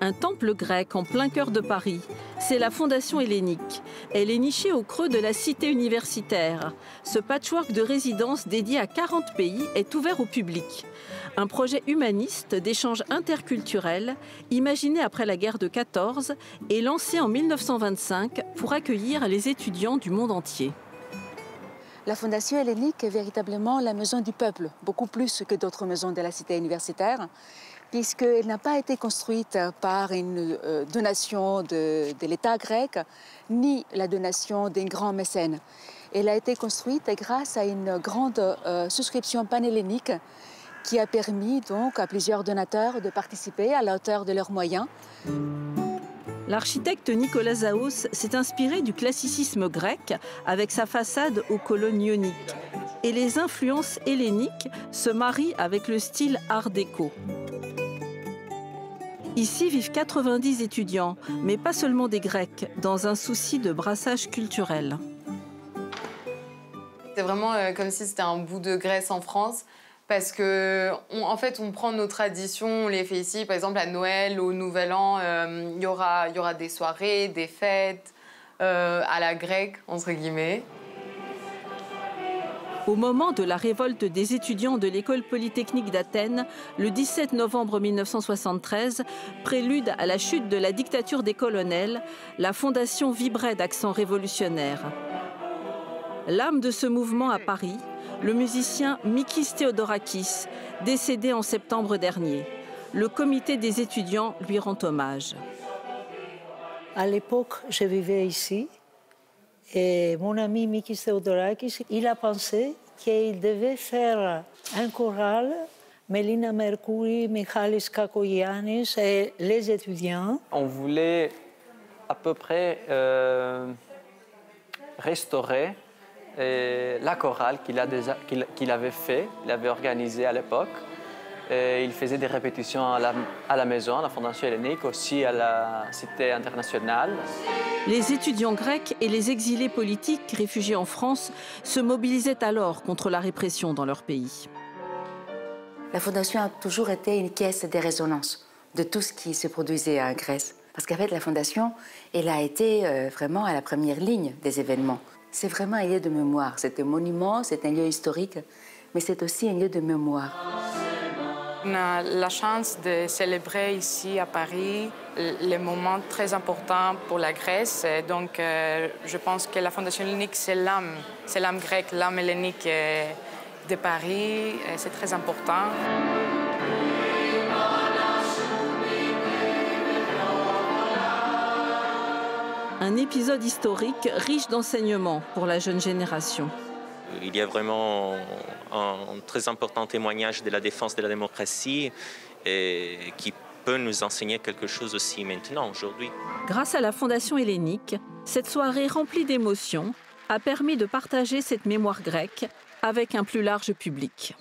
Un temple grec en plein cœur de Paris. C'est la Fondation hellénique. Elle est nichée au creux de la cité universitaire. Ce patchwork de résidences dédié à 40 pays est ouvert au public. Un projet humaniste d'échange interculturel, imaginé après la guerre de 14 et lancé en 1925 pour accueillir les étudiants du monde entier. La Fondation hellénique est véritablement la maison du peuple, beaucoup plus que d'autres maisons de la cité universitaire, puisqu'elle n'a pas été construite par une donation de l'État grec, ni la donation d'un grand mécène. Elle a été construite grâce à une grande souscription panhellénique qui a permis donc à plusieurs donateurs de participer à la hauteur de leurs moyens. L'architecte Nicolas Zaos s'est inspiré du classicisme grec avec sa façade aux colonnes ioniques. Et les influences helléniques se marient avec le style art déco. Ici vivent 90 étudiants, mais pas seulement des Grecs, dans un souci de brassage culturel. C'est vraiment comme si c'était un bout de Grèce en France. Parce en fait, on prend nos traditions, on les fait ici. Par exemple, à Noël, au Nouvel An, il y aura des soirées, des fêtes à la grecque, entre guillemets. Au moment de la révolte des étudiants de l'école polytechnique d'Athènes, le 17 novembre 1973, prélude à la chute de la dictature des colonels, la Fondation vibrait d'accents révolutionnaires. L'âme de ce mouvement à Paris, le musicien Mikis Theodorakis, décédé en septembre dernier. Le comité des étudiants lui rend hommage. À l'époque, je vivais ici et mon ami Mikis Theodorakis, il a pensé qu'il devait faire un choral, Mélina Mercouri, Michalis Kakogiannis et les étudiants. On voulait à peu près restaurer la chorale qu'il avait fait, il avait organisé à l'époque. Il faisait des répétitions à la maison, à la Fondation hellénique, aussi à la Cité internationale. Les étudiants grecs et les exilés politiques réfugiés en France se mobilisaient alors contre la répression dans leur pays. La Fondation a toujours été une caisse de résonance de tout ce qui se produisait en Grèce. Parce qu'en fait, la Fondation, elle a été vraiment à la première ligne des événements. C'est vraiment un lieu de mémoire. C'est un monument, c'est un lieu historique, mais c'est aussi un lieu de mémoire. On a la chance de célébrer ici à Paris les moments très importants pour la Grèce. Donc, je pense que la Fondation hellénique, c'est l'âme grecque, l'âme hellénique de Paris. C'est très important. Un épisode historique riche d'enseignements pour la jeune génération. Il y a vraiment un très important témoignage de la défense de la démocratie et qui peut nous enseigner quelque chose aussi maintenant, aujourd'hui. Grâce à la Fondation hellénique, cette soirée remplie d'émotions a permis de partager cette mémoire grecque avec un plus large public.